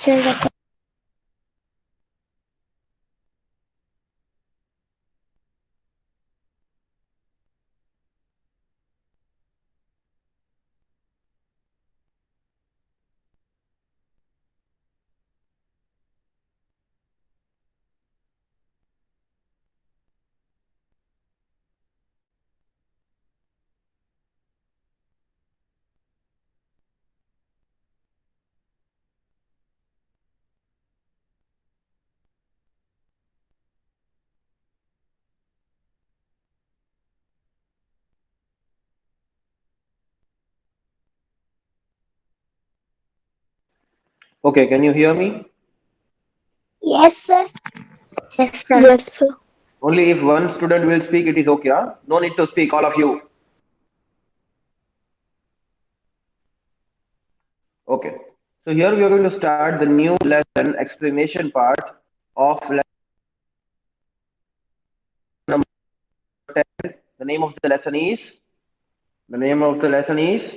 Sir, Okay, can you hear me? yes, sir. Yes, sir. Yes, sir. Only if one student will speak, it is okay. Huh? No need to speak, all of you. Okay. So here we are going to start the new lesson explanation part of lesson number 10. The name of the lesson is the name of the lesson is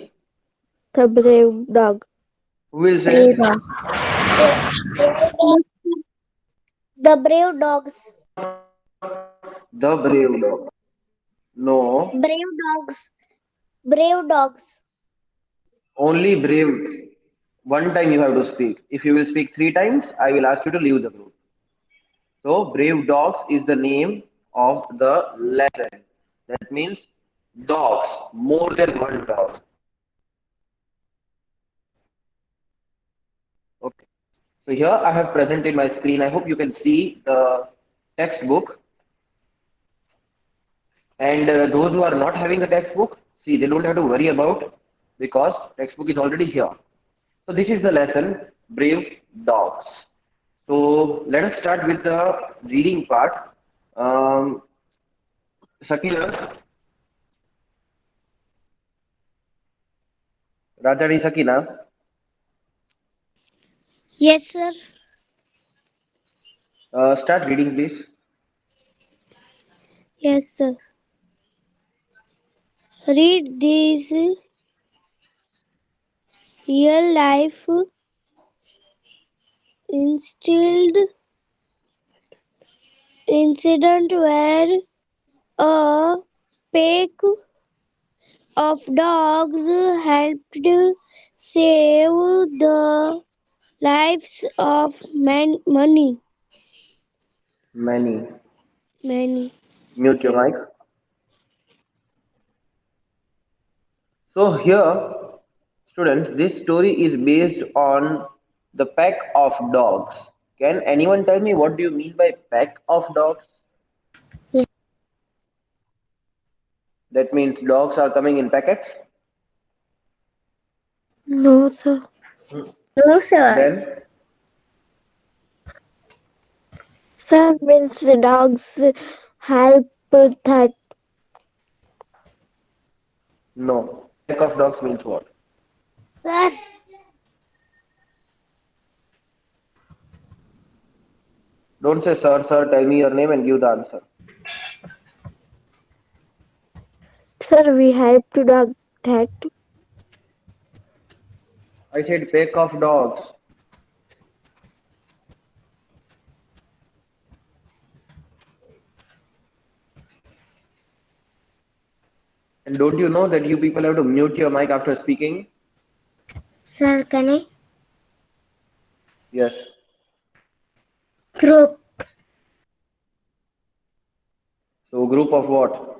The brave dog. who will Brave say dog. The brave dogs. the brave dog. No, Brave dogs. Brave dogs. only brave. One time you have to speak. If you will speak three times, I will ask you to leave the group. So, Brave Dogs is the name of the lesson. That means dogs, more than one dog. Okay. So here I have presented my screen. I hope you can see the textbook. And those who are not having the textbook, see, they don't have to worry about because textbook is already here. So this is the lesson, Brave Dogs. So let us start with the reading part. Um, Sakina, Rajani Sakina, Yes, sir. start reading please. Yes, sir. Read these real life instilled incident where a pack of dogs helped save the lives of Many. many. Mute your mic. So here, students, this story is based on the pack of dogs. Can anyone tell me what do you mean by pack of dogs? Yes. That means dogs are coming in packets. No, sir. Hmm. No, sir. Then Sir means the dogs help that. no. Pack of dogs means what? Sir, Don't say sir, sir. Tell me your name and give the answer. Sir, we help to dog that. I said pack of dogs. And don't you know that you people have to mute your mic after speaking? sir, can I? Yes. Group, So group of what?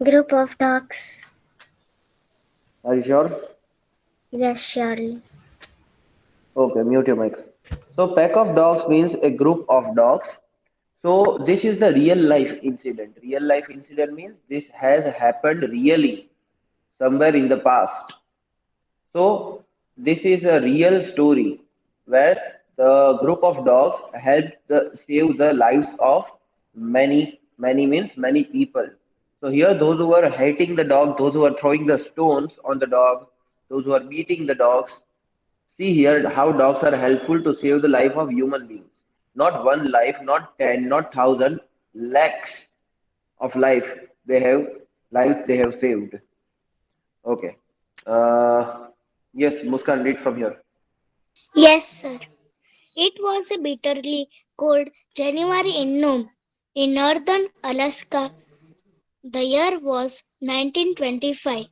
group of dogs. Are you sure? Yes, surely. Okay, mute your mic. So pack of dogs means a group of dogs. So this is the real life incident. Real life incident means this has happened really somewhere in the past. So this is a real story where the group of dogs helped save the lives of many means many people. So here those who are hating the dog, those who are throwing the stones on the dog, those who are beating the dogs, see here how dogs are helpful to save the life of human beings. Not one life, not 10, not thousand, lakhs of lives they have saved. Okay. Yes, Muskan, read from here. Yes, sir. It was a bitterly cold January in Nome, in northern Alaska. The year was 1925.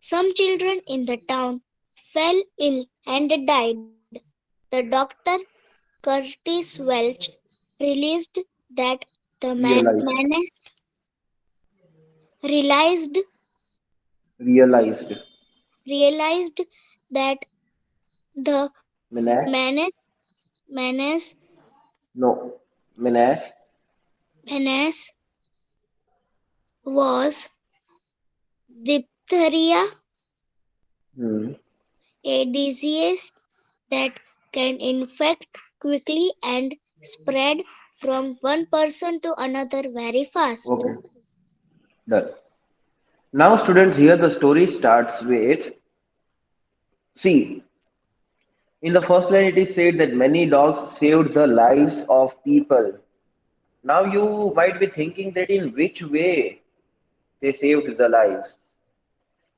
Some children in the town fell ill and died. The doctor, Curtis Welch, released that the Realized. menace realized Realized. realized that the Minash? menace No. Minash? menace was diphtheria, Hmm. a disease that can infect quickly and spread from one person to another very fast. Okay. Done. Now, students, here the story starts with see. In the first line, it is said that many dogs saved the lives of people. Now, you might be thinking that in which way they saved the lives.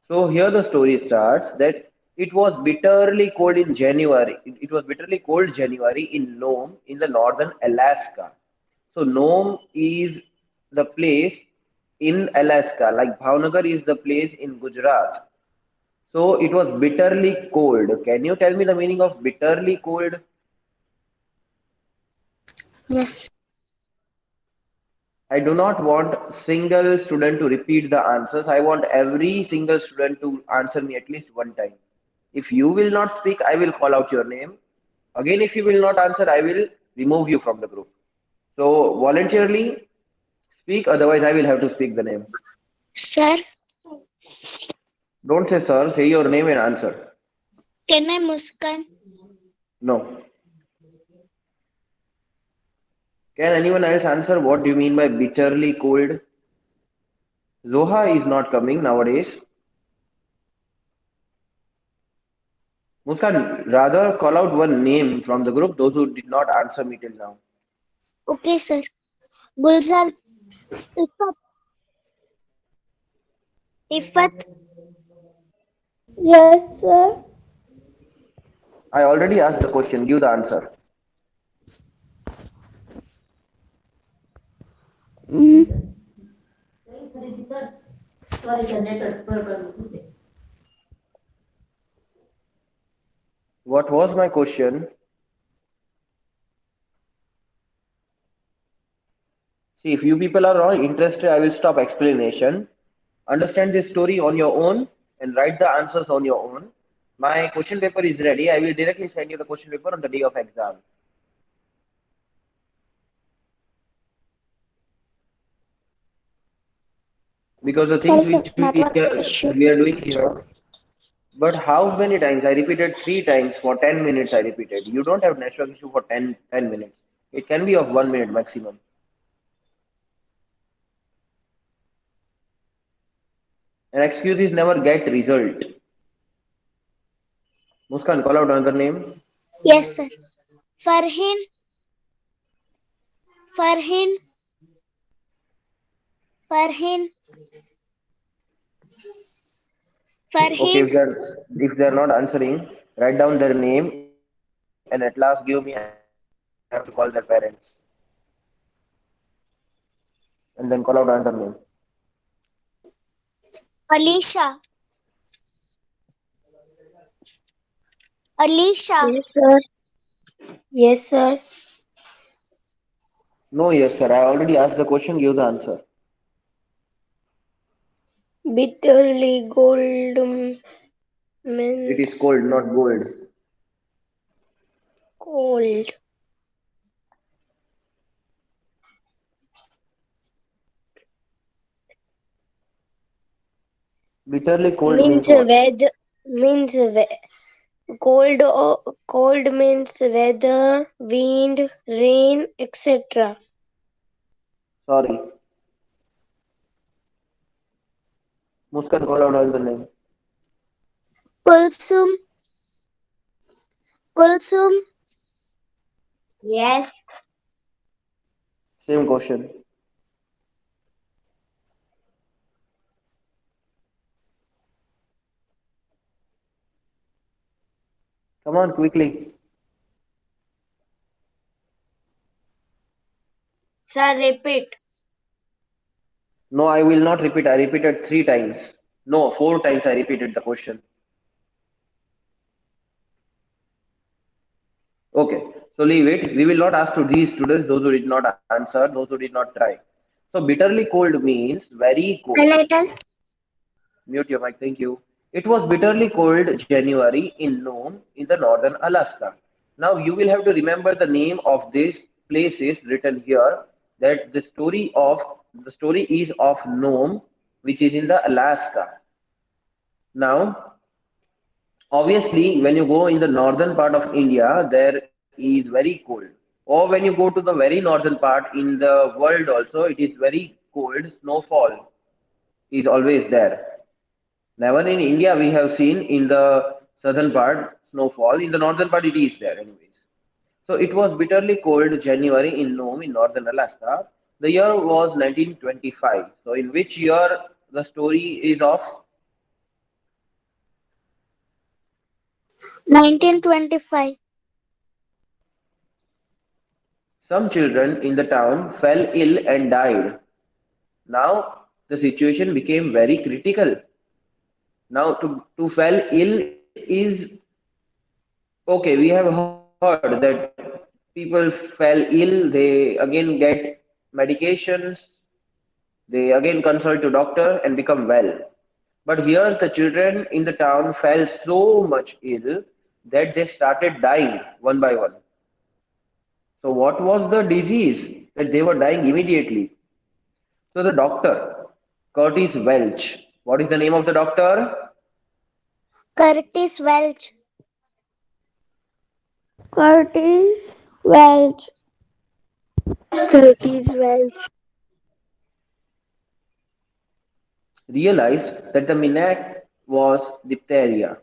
So here the story starts that it was bitterly cold in January. It was bitterly cold January in Nome in the northern Alaska. So Nome is the place in Alaska, like Bhavnagar is the place in Gujarat. So it was bitterly cold. Can you tell me the meaning of bitterly cold? Yes, I do not want single student to repeat the answers. I want every single student to answer me at least one time. If you will not speak, I will call out your name. Again, if you will not answer, I will remove you from the group. So voluntarily speak, otherwise I will have to speak the name. sir, Don't say sir, say your name and answer. can I Muskan? No. Can anyone else answer what do you mean by bitterly cold? Zoha is not coming nowadays. Muskan, rather call out one name from the group, those who did not answer me till now. Okay, sir. Gulzar, Ifat, Ifat, Yes, sir. I already asked the question, give the answer. Mm, What was my question? See, if you people are all interested, I will stop explanation. Understand this story on your own and write the answers on your own. My question paper is ready. I will directly send you the question paper on the day of exam. Because the things sorry, which sir. Network issue. we are doing here, but how many times? I repeated 3 times for 10 minutes. I repeated. You don't have network issue for 10 minutes. It can be of 1 minute maximum. And excuses never get result. Muskan, call out another name. yes, sir. Farhin, Farhin, Farhin, Okay, Farhin, if they're not answering, write down their name and at last give me. I have to call their parents and then call out another name. Alisha, Alisha, Yes, sir. Yes, sir. No, yes, sir. I already asked the question. Give the answer. Bitterly gold It is means cold, not gold. cold. Bitterly cold means Means what? weather. Means cold. Cold means weather, wind, rain, etc. Sorry. Muskan, call out another name. Kulsum, Kulsum, Yes. Same question. Come on, quickly. Sir, repeat. No, I will not repeat. I repeated three times. No, four times I repeated the question. Okay, so leave it. We will not ask to these students, those who did not answer, those who did not try. So bitterly cold means very cold. Highlighter. Mute your mic, thank you. It was bitterly cold January in Nome in the northern Alaska. Now you will have to remember the name of these places written here. That the story is of Nome, which is in the Alaska. Now, obviously, when you go in the northern part of India, there is very cold. Or when you go to the very northern part in the world also, it is very cold. Snowfall is always there. Never in India we have seen in the southern part snowfall. In the northern part it is there anyways. So it was bitterly cold January in Nome in northern Alaska. The year was 1925. So in which year the story is of? 1925. Some children in the town fell ill and died. Now the situation became very critical. Now to fall ill is okay. We have heard that people fell ill, they again get medications, they again consult to doctor and become well. But here the children in the town fell so much ill that they started dying one by one. So what was the disease that they were dying immediately? So the doctor, Curtis Welch. What is the name of the doctor? Curtis Welch. Curtis Welch. Curtis Welch. Realized that the minac was diphtheria.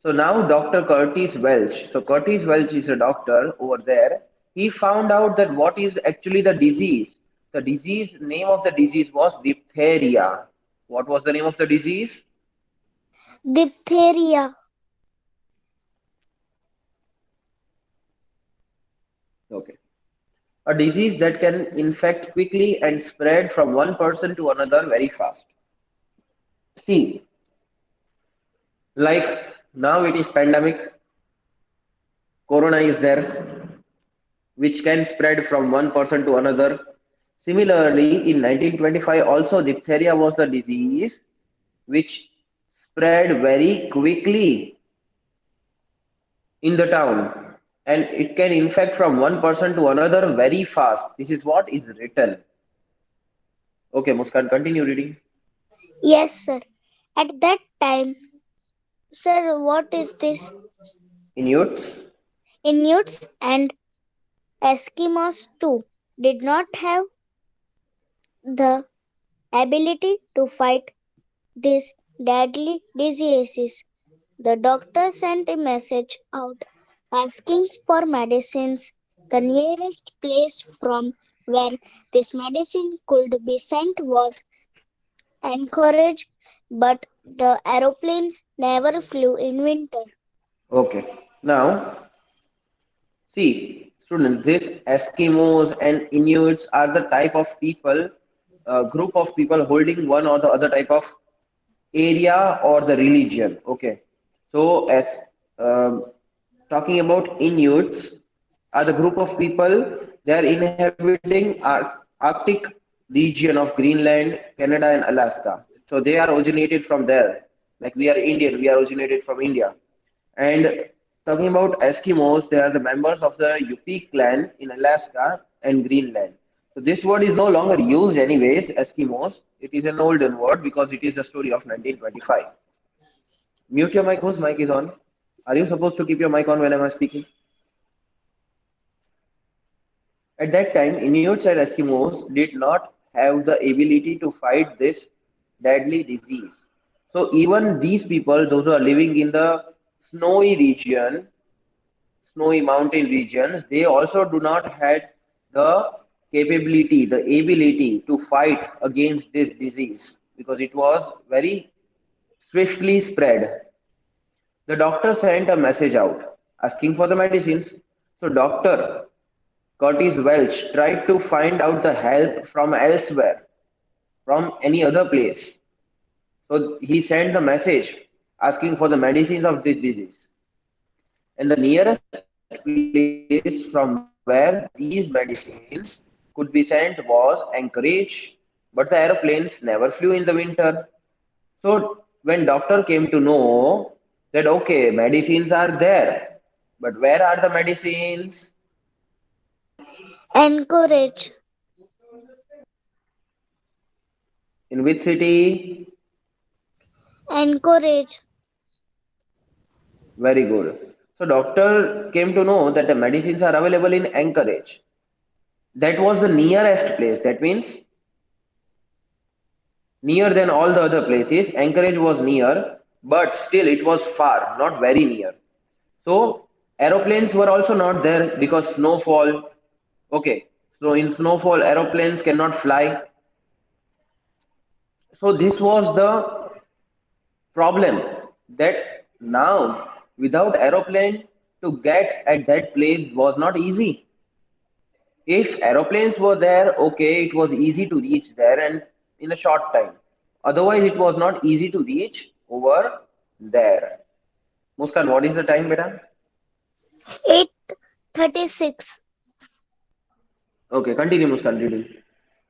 So now Dr. Curtis Welch. So Curtis Welch is a doctor over there. He found out that what is actually the disease. The disease name of the disease was diphtheria. What was the name of the disease? Diphtheria. Okay. A disease that can infect quickly and spread from one person to another very fast. See, like now it is pandemic, corona is there, which can spread from one person to another. Similarly, in 1925, also diphtheria was the disease which spread very quickly in the town and it can infect from one person to another very fast. This is what is written. Okay, Muskan, continue reading. Yes, sir. At that time, sir, what is this? Inuits. Inuits and Eskimos too did not have the ability to fight these deadly diseases. The doctor sent a message out asking for medicines. The nearest place from where this medicine could be sent was Anchorage, but the aeroplanes never flew in winter. Okay. Now, see, students, this Eskimos and Inuits are the type of people, group of people holding one or the other type of area or the religion. Okay. So, as um, talking about Inuits, are the group of people they are inhabiting Arctic region of Greenland, Canada, and Alaska. So they are originated from there. Like we are Indian, we are originated from India. And talking about Eskimos, they are the members of the Yupik clan in Alaska and Greenland. So this word is no longer used anyways, Eskimos. It is an olden word because it is the story of 1925. Mute your mic, whose mic is on? Are you supposed to keep your mic on when I am speaking? At that time, Inuits and Eskimos did not have the ability to fight this deadly disease. So even these people, those who are living in the snowy region, snowy mountain regions, they also do not had the capability, the ability to fight against this disease because it was very swiftly spread. The doctor sent a message out asking for the medicines. So doctor Curtis Welch tried to find out the help from elsewhere, from any other place. So he sent the message asking for the medicines of this disease. And the nearest place from where these medicines could be sent was Anchorage, but the aeroplanes never flew in the winter. So when doctor came to know that okay, medicines are there, but where are the medicines? Encourage, In which city? encourage, Very good. So doctor came to know that the medicines are available in Anchorage. That was the nearest place. That means near than all the other places. Anchorage was near, but still it was far, not very near. So aeroplanes were also not there because snowfall. Okay, so in snowfall, aeroplanes cannot fly. So this was the problem that now without aeroplane to get at that place was not easy. If aeroplanes were there, okay, it was easy to reach there and in a short time. Otherwise, it was not easy to reach over there. Muskan, what is the time, beta? 8:36. Okay, continue, Muskan, reading.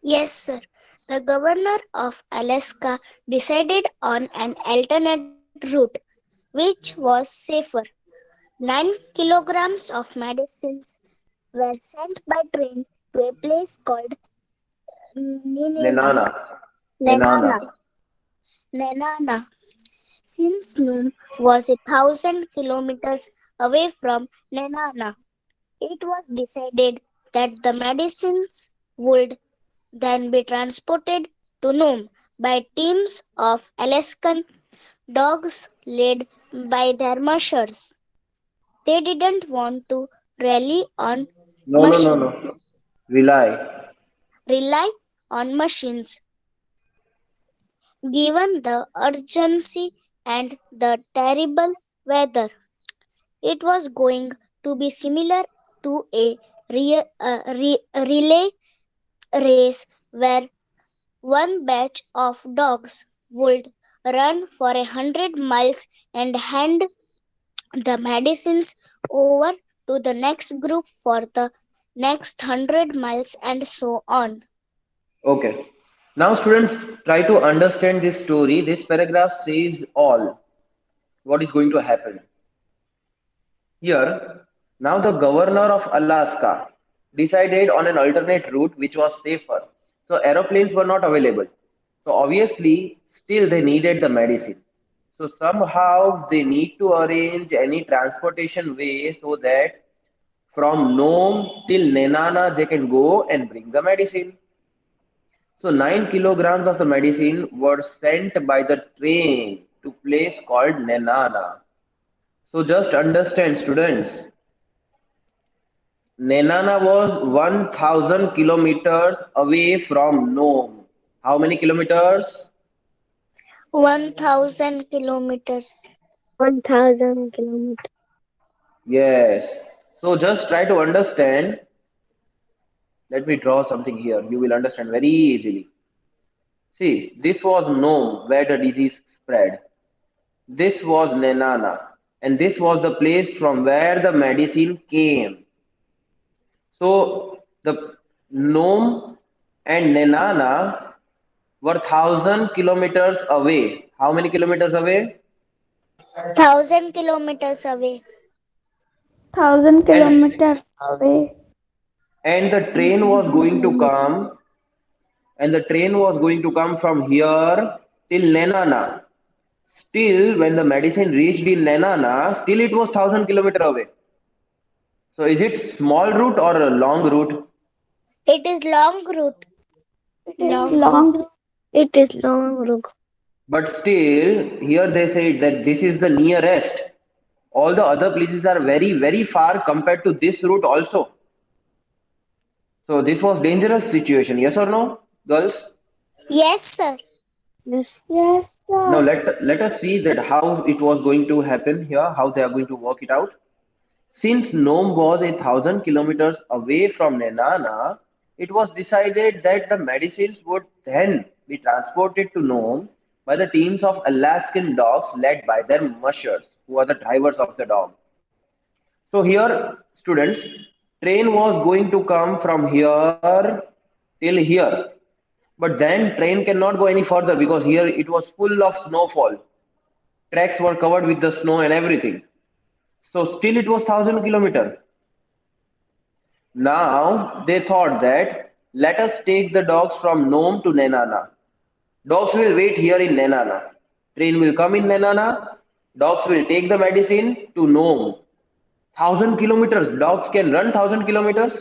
Yes, sir. The governor of Alaska decided on an alternate route, which was safer. 9 kilograms of medicines were sent by train to a place called Nineveh, Nenana. Nenana. Nenana. Nenana. Since Nome was 1,000 kilometers away from Nenana, it was decided that the medicines would then be transported to Nome by teams of Alaskan dogs led by their mushers. They didn't want to rely on No, no, no, machine, no. Rely. rely on machines, given the urgency and the terrible weather. It was going to be similar to a relay race where one batch of dogs would run for 100 miles and hand the medicines over to the next group for the next 100 miles and so on. Okay. Now, students, try to understand this story. This paragraph says all what is going to happen. Here, now the governor of Alaska decided on an alternate route which was safer. So aeroplanes were not available. So obviously, still they needed the medicine. So somehow they need to arrange any transportation way so that from Nome till Nenana they can go and bring the medicine. So 9 kilograms of the medicine were sent by the train to place called Nenana. So just understand, students, Nenana was 1,000 kilometers away from Nome. How many kilometers? 1,000 kilometers. 1,000 kilometers. Yes. So just try to understand. Let me draw something here. You will understand very easily. See, this was Nome where the disease spread. This was Nenana. And this was the place from where the medicine came. So the Nome and Nenana were 1,000 kilometers away. How many kilometers away? 1,000 kilometers away. And1,000 kilometers away. and the train was going to come, and the train was going to come from here till Nenana. Still, when the medicine reached in Nenana, still it was 1,000 kilometers away. So is it small route or a long route? It is long route. It is Long. long. It is long, Rugh. But still, here they said that this is the nearest. All the other places are very, very far compared to this route also. So this was dangerous situation, yes or no, girls? Yes, sir. Yes. Yes, Now sir. let us see that how it was going to happen here, how they are going to work it out. Since Nome was 1,000 kilometers away from Nenana, it was decided that the medicines would then be transported to Nome by the teams of Alaskan dogs led by their mushers, who are the drivers of the dog. So here, students, train was going to come from here till here. But then train cannot go any further because here it was full of snowfall. Tracks were covered with the snow and everything. So still it was 1,000 kilometers. Now they thought that let us take the dogs from Nome to Nenana. Dogs will wait here in Nenana. Train will come in Nenana. Dogs will take the medicine to Nome. 1,000 kilometers. Dogs can run 1,000 kilometers?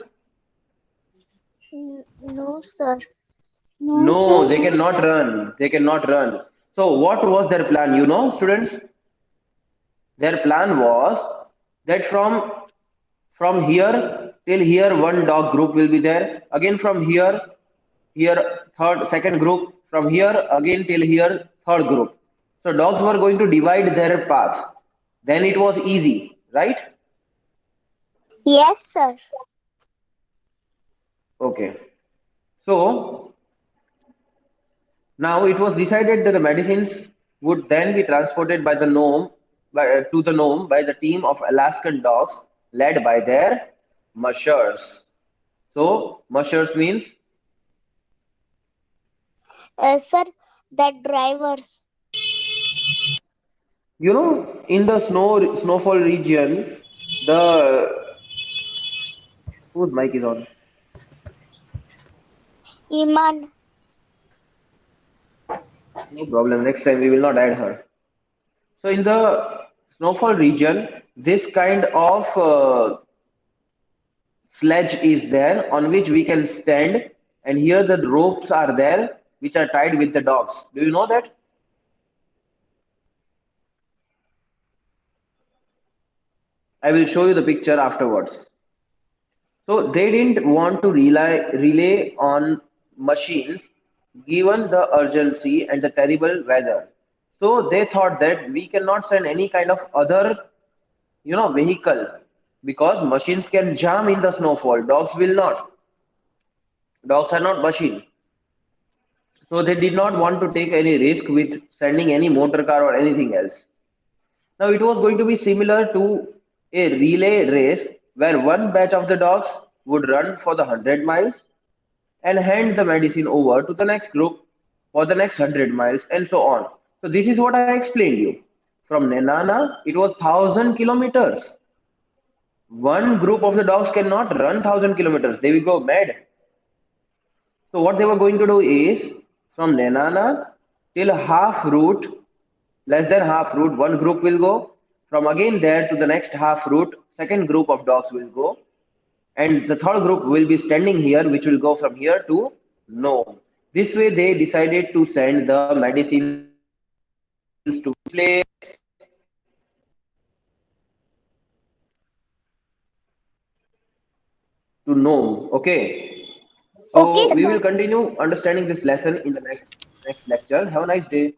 No, sir. No, No, sir. they cannot run. They cannot run. So what was their plan? You know, students, their plan was that from here till here one dog group will be there. Again from here third second group. From here again till here third group. So dogs were going to divide their path. Then it was easy, right? Yes, sir. Okay. So now it was decided that the medicines would then be transported by the to the Nome by the team of Alaskan dogs led by their mushers. So mushers means Sir, that drivers. in the snowfall region, the whose mic is on? Iman. No problem. Next time we will not add her. So in the snowfall region, this kind of sledge is there on which we can stand, and here the ropes are there which are tied with the dogs. Do you know that? I will show you the picture afterwards. So they didn't want to rely on machines given the urgency and the terrible weather. So they thought that we cannot send any kind of other vehicle because machines can jam in the snowfall. Dogs will not. Dogs are not machine. So they did not want to take any risk with sending any motor car or anything else. Now it was going to be similar to a relay race where one batch of the dogs would run for the 100 miles and hand the medicine over to the next group for the next 100 miles and so on. So this is what I explained you. From Nenana, it was 1,000 kilometers. One group of the dogs cannot run 1,000 kilometers. They will go mad. So what they were going to do is from Nenana till half route, less than half route, one group will go. From again there to the next half route, second group of dogs will go. And the third group will be standing here, which will go from here to Nome. This way they decided to send the medicines to place to Nome. Okay. Okay, So we sir. will continue understanding this lesson in the next lecture. Have a nice day.